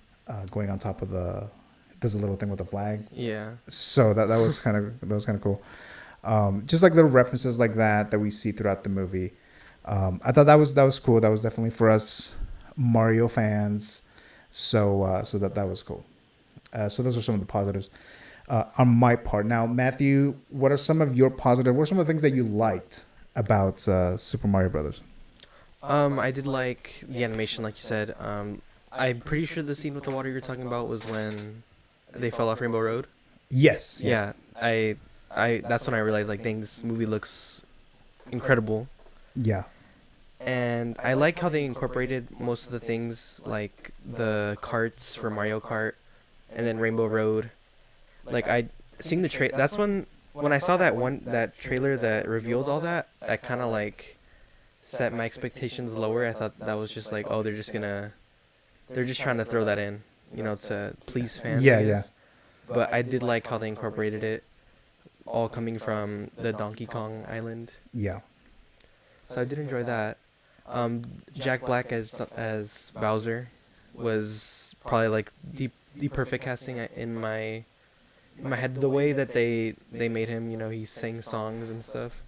going on top of does a little thing with the flag. Yeah. So that was kind of cool. Just like little references like that we see throughout the movie. I thought that was cool. That was definitely for us Mario fans. So that was cool. So those are some of the positives on my part. Now, Matthew, what are some of your positive? What are some of the things that you liked about Super Mario Brothers? I did like the animation, like you said. I'm pretty sure the scene with the water you're talking about was when they fell off Rainbow Road. Yes. Yeah, I that's when I realized, like, dang, this movie looks incredible. Yeah. And I like how they incorporated most of the things, like the carts for Mario Kart, and then Rainbow Road. Like, seeing the that's when I saw that trailer that revealed all that, I kind of like set my expectations lower. I thought that was just like, oh, they're just trying to throw that in, to please fans. Yeah, I guess. yeah. But I did like how they incorporated it, all coming from the Donkey Kong Island. Yeah. So I did enjoy that. Jack Black as Bowser was probably like the perfect casting in my head. The way that they made him, he sang songs and stuff.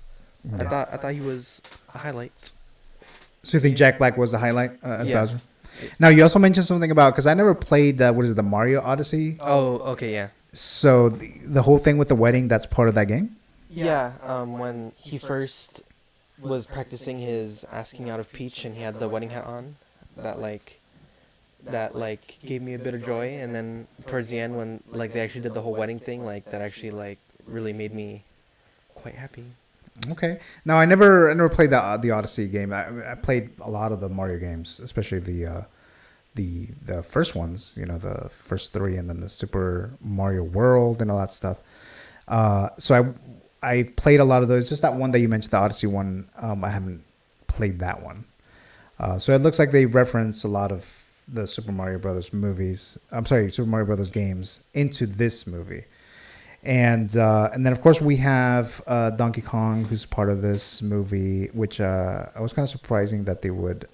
I thought he was a highlight. So you think Jack Black was the highlight as Yeah. Bowser? Now you also mentioned something about, because I never played the Mario Odyssey. Oh, okay, yeah. So the whole thing with the wedding, that's part of that game? Yeah, when he first was practicing his asking out of Peach and he had the wedding hat on, that gave me a bit of joy. And then towards the end, when like they actually did the whole wedding thing, like that actually like really made me quite happy. Okay. Now I never played the Odyssey game. I played a lot of the Mario games, especially the first ones, the first three, and then the Super Mario World and all that stuff. So I played a lot of those. Just that one that you mentioned, the Odyssey one, I haven't played that one. So it looks like they reference a lot of the Super Mario Brothers movies. I'm sorry, Super Mario Brothers games into this movie. And then of course we have Donkey Kong, who's part of this movie, which I was kind of surprising that they would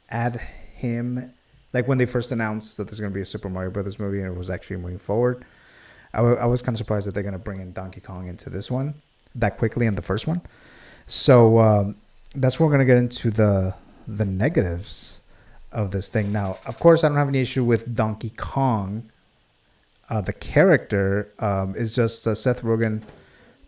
add him. Like when they first announced that there's going to be a Super Mario Brothers movie and it was actually moving forward, I was kind of surprised that they're going to bring in Donkey Kong into this one that quickly in the first one. So that's where we're going to get into the negatives of this thing. Now, of course, I don't have any issue with Donkey Kong. The character is just Seth Rogen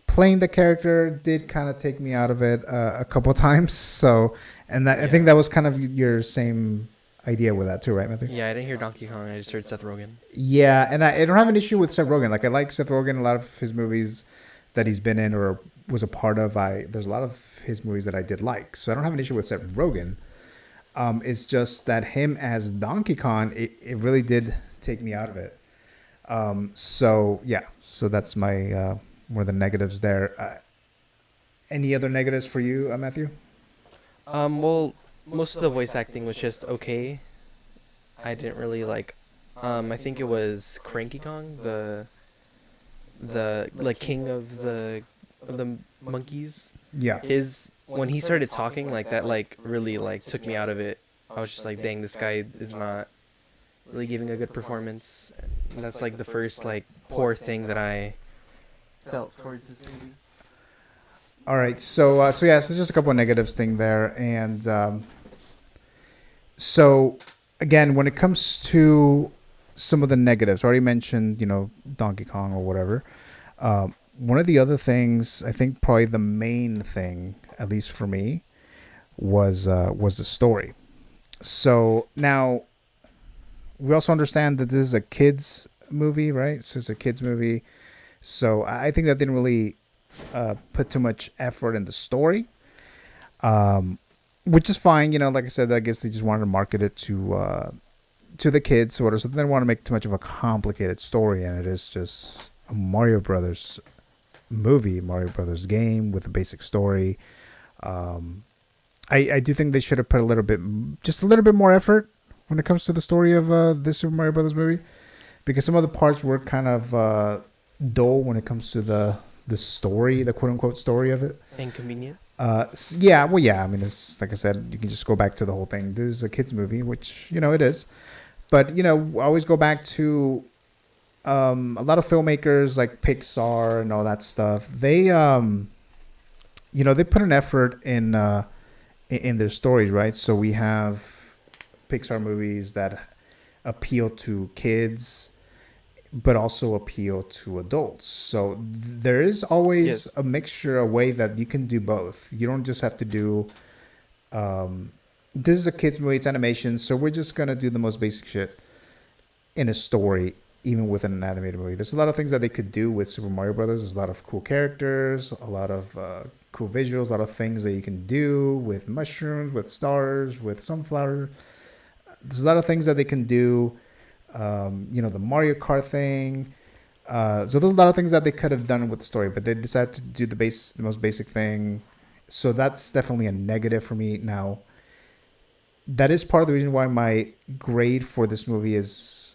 playing the character did kind of take me out of it a couple times. So, I think that was kind of your same idea with that too, right, Matthew? Yeah, I didn't hear Donkey Kong. I just heard Seth Rogen. Yeah, and I don't have an issue with Seth Rogen. Like, I like Seth Rogen. A lot of his movies that he's been in or was a part of, there's a lot of his movies that I did like. So I don't have an issue with Seth Rogen. It's just that him as Donkey Kong, it really did take me out of it. So that's my more the negatives there. Any other negatives for you, Matthew? Well, most of the voice acting was just okay. I didn't really like. I think it was Cranky Kong, the like king of the monkeys. Yeah. When he started talking like that, like really like took me out of it. I was just like, dang, this guy is not really giving a good performance. And that's like the first like poor thing that I felt towards this movie. All right, so just a couple of negatives thing there, and so again, when it comes to some of the negatives. I already mentioned, Donkey Kong or whatever. One of the other things, I think probably the main thing, at least for me, was the story. So now we also understand that this is a kids movie, right? So it's a kids movie. So I think that didn't really put too much effort in the story, which is fine. Like I said, I guess they just wanted to market it to the kids, sort of. So they didn't want to make too much of a complicated story, and it is just a Mario Brothers movie, Mario Brothers game with a basic story. I do think they should have put just a little bit more effort when it comes to the story of this Super Mario Brothers movie, because some of the parts were kind of dull when it comes to the story, the quote unquote story of it. Inconvenient. Yeah, well, yeah. I mean, it's like I said, you can just go back to the whole thing. This is a kids movie, which it is, but I always go back to a lot of filmmakers like Pixar and all that stuff. They they put an effort in their stories, right? So we have Pixar movies that appeal to kids but also appeal to adults. So there is always a mixture, a way that you can do both. You don't just have to do this is a kids movie, it's animation, so we're just gonna do the most basic shit in a story, even with an animated movie. There's a lot of things that they could do with Super Mario Brothers. There's a lot of cool characters, a lot of cool visuals, a lot of things that you can do with mushrooms, with stars, with sunflower. There's a lot of things that they can do. The Mario Kart thing. So there's a lot of things that they could have done with the story, but they decided to do the most basic thing. So that's definitely a negative for me. Now, that is part of the reason why my grade for this movie is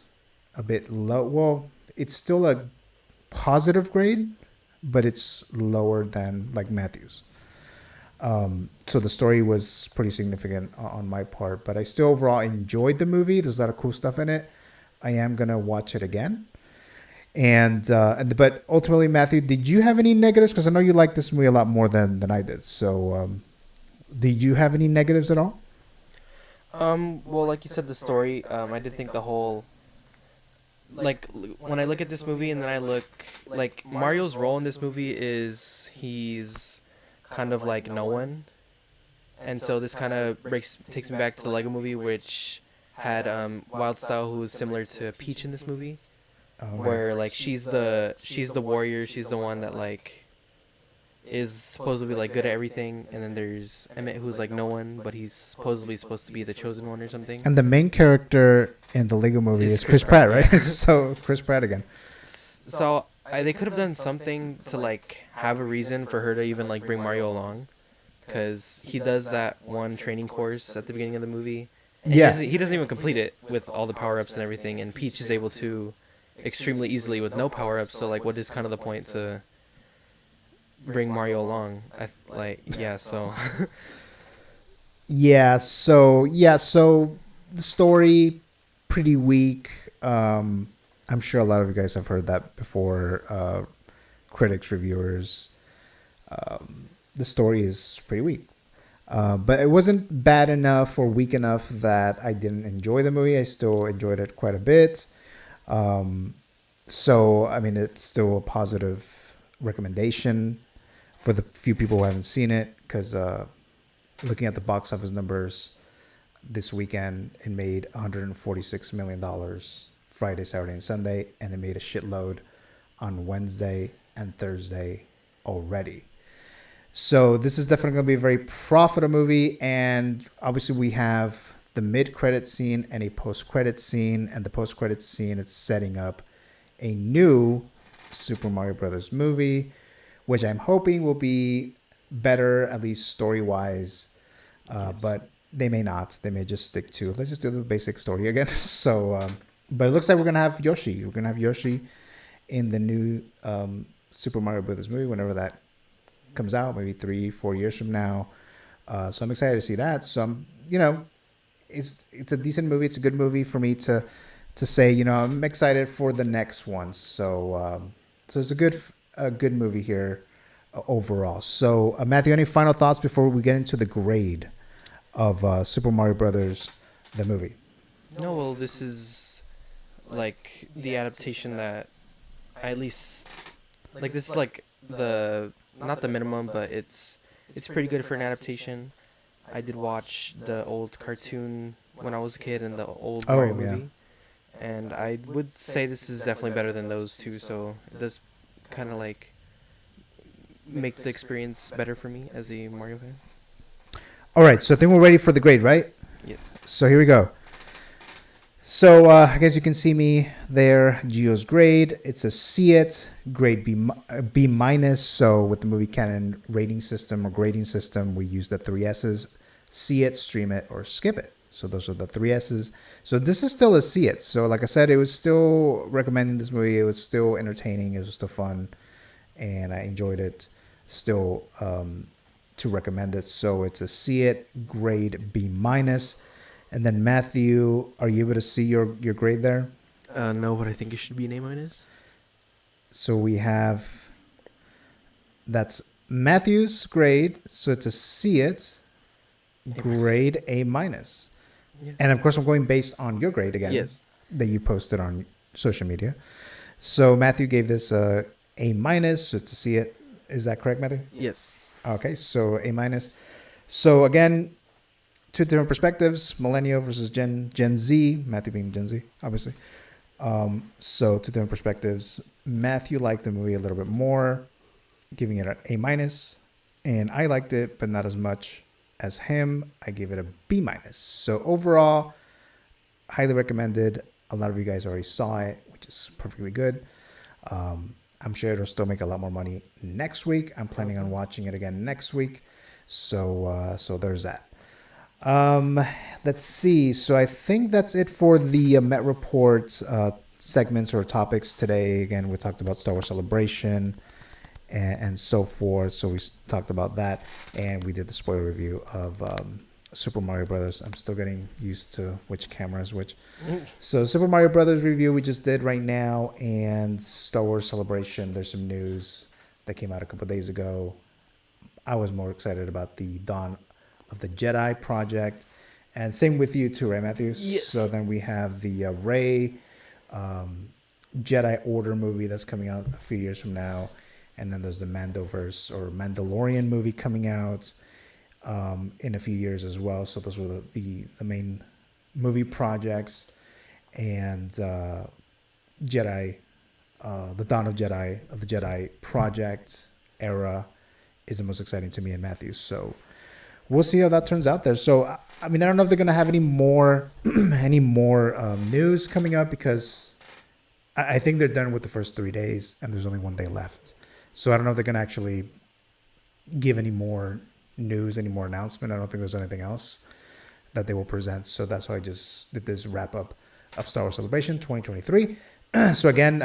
a bit low. Well, it's still a positive grade, but it's lower than like Matthew's. So the story was pretty significant on my part, but I still overall enjoyed the movie. There's a lot of cool stuff in it. I am gonna watch it again, but ultimately, Matthew, did you have any negatives? Because I know you like this movie a lot more than I did. So, did you have any negatives at all? Well, like you said, the story. I did think the whole, like, when I look at this movie and then I look, like, Mario's role in this movie is he's kind of like no one, and so this kind of takes me back to the Lego Movie, which had Wild Style, who was similar to Peach in this movie, where like she's the warrior, she's the one that like is supposedly like good at everything, and then there's Emmett, who's like no one, but he's supposedly supposed to be the chosen one or something. And the main character in the Lego Movie is Chris Pratt, right? So Chris Pratt again. So they could have done something to like have a reason for her to even like bring Mario along, because he does that one training course at the beginning of the movie. Yeah, he doesn't even complete it with all the power-ups and everything, and Peach is able to extremely easily with no power-ups. So like, what is kind of the point to bring Mario along? So so the story pretty weak. I'm sure a lot of you guys have heard that before. Critics, reviewers. The story is pretty weak. But it wasn't bad enough or weak enough that I didn't enjoy the movie. I still enjoyed it quite a bit. So, I mean, it's still a positive recommendation for the few people who haven't seen it, because looking at the box office numbers this weekend, it made $146 million Friday, Saturday, and Sunday, and it made a shitload on Wednesday and Thursday already. So this is definitely going to be a very profitable movie, and obviously we have the mid-credit scene and a post-credit scene, and the post-credit scene is setting up a new Super Mario Brothers movie, which I'm hoping will be better, at least story-wise, but they may not. They may just stick to, let's just do the basic story again. So, but it looks like we're going to have Yoshi. We're going to have Yoshi in the new Super Mario Brothers movie, whenever that comes out, maybe 3-4 years from now. So I'm excited to see that. So I'm, it's a decent movie. It's a good movie for me to say, I'm excited for the next one. So so it's a good movie here overall. So Matthew, any final thoughts before we get into the grade of Super Mario Brothers the movie? No, well, this is like the adaptation that I at least like. This is like the not the minimum, but it's pretty good for an adaptation. I did watch the old cartoon when I was a kid and the old Mario Oh yeah. movie, and I would say this is definitely better than those two. So it does kind of like make the experience better for me as a Mario fan. All right, so I think we're ready for the grade, right? Yes. So here we go. So I guess you can see me there. Gio's grade. It's a see it grade B minus. So with the movie canon rating system or grading system, we use the three S's: see it, stream it, or skip it. So those are the three S's. So this is still a see it. So like I said, it was still recommending this movie. It was still entertaining. It was still fun, and I enjoyed it. Still to recommend it. So it's a see it grade B minus. And then Matthew, are you able to see your grade there? No, but I think it should be an A-. So we have, that's Matthew's grade. So it's a see it grade A minus. Yes. And of course, I'm going based on your grade again. Yes. That you posted on social media. So Matthew gave this a minus. So it's a see it. Is that correct, Matthew? Yes. Okay, so A minus. So again, two different perspectives: millennial versus Gen Z. Matthew being Gen Z, obviously. So two different perspectives. Matthew liked the movie a little bit more, giving it an A minus, and I liked it, but not as much as him. I gave it a B minus. So overall, highly recommended. A lot of you guys already saw it, which is perfectly good. I'm sure it'll still make a lot more money next week. I'm planning on watching it again next week. So there's that. Let's see. So I think that's it for the Met Report segments or topics today. Again, we talked about Star Wars Celebration and so forth. So we talked about that, and we did the spoiler review of Super Mario Brothers. I'm still getting used to which camera is which. So Super Mario Brothers review we just did right now, and Star Wars Celebration. There's some news that came out a couple days ago. I was more excited about the Dawn of the Jedi project, and same with you too, right, Matthew? Yes. So then we have the Rey Jedi Order movie that's coming out a few years from now, and then there's the Mandoverse or Mandalorian movie coming out in a few years as well. So those were the main movie projects, and Jedi, the Dawn of the Jedi project era is the most exciting to me and Matthew. So we'll see how that turns out there. So, I mean, I don't know if they're going to have any more news coming up, because I think they're done with the first 3 days and there's only 1 day left. So I don't know if they're going to actually give any more news, any more announcement. I don't think there's anything else that they will present. So that's why I just did this wrap up of Star Wars Celebration 2023. So again,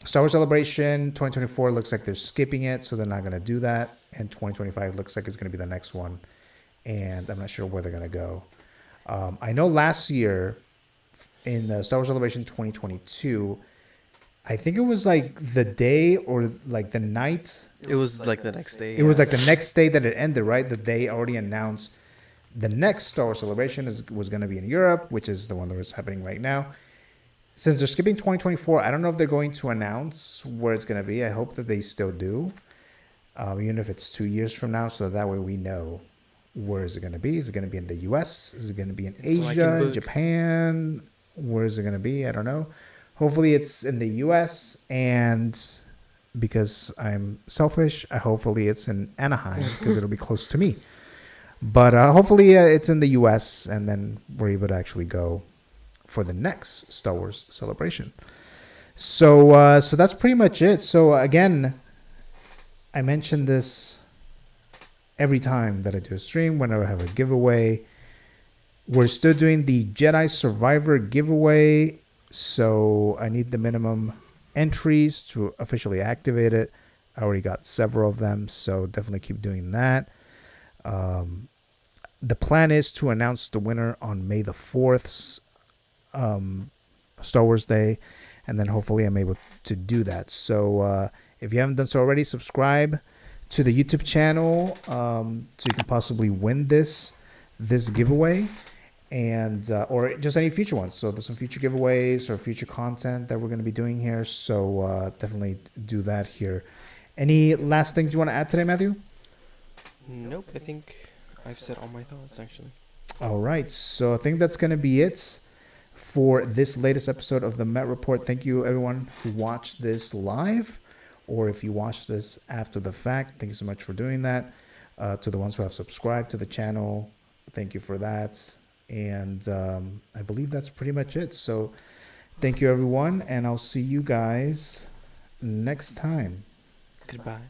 Star Wars Celebration 2024 looks like they're skipping it, so they're not going to do that. And 2025 looks like it's going to be the next one, and I'm not sure where they're going to go. I know last year in the Star Wars Celebration 2022, I think it was like the day or like the night. It was like the next day. It was like the next day that it ended, right? That they already announced the next Star Wars Celebration was going to be in Europe, which is the one that was happening right now. Since they're skipping 2024, I don't know if they're going to announce where it's going to be. I hope that they still do, even if it's 2 years from now, so that way we know where is it going to be. Is it going to be in the U.S.? Is it going to be in Asia, Japan? Where is it going to be? I don't know. Hopefully it's in the U.S., and because I'm selfish, hopefully it's in Anaheim because it'll be close to me. But hopefully it's in the U.S., and then we're able to actually go for the next Star Wars Celebration. So that's pretty much it. So again, I mention this every time that I do a stream, whenever I have a giveaway. We're still doing the Jedi Survivor giveaway, so I need the minimum entries to officially activate it. I already got several of them, so definitely keep doing that. The plan is to announce the winner on May the 4th, Star Wars Day, and then hopefully I'm able to do that. So if you haven't done so already, subscribe to the YouTube channel so you can possibly win this giveaway. and or just any future ones. So there's some future giveaways or future content that we're going to be doing here. So definitely do that here. Any last things you want to add today, Matthew? Nope, I think I've said all my thoughts actually. All right. So I think that's going to be it for this latest episode of the Met Report. Thank you, everyone who watched this live, or if you watched this after the fact. Thank you so much for doing that. To the ones who have subscribed to the channel, thank you for that. And I believe that's pretty much it. So thank you, everyone, and I'll see you guys next time. Goodbye.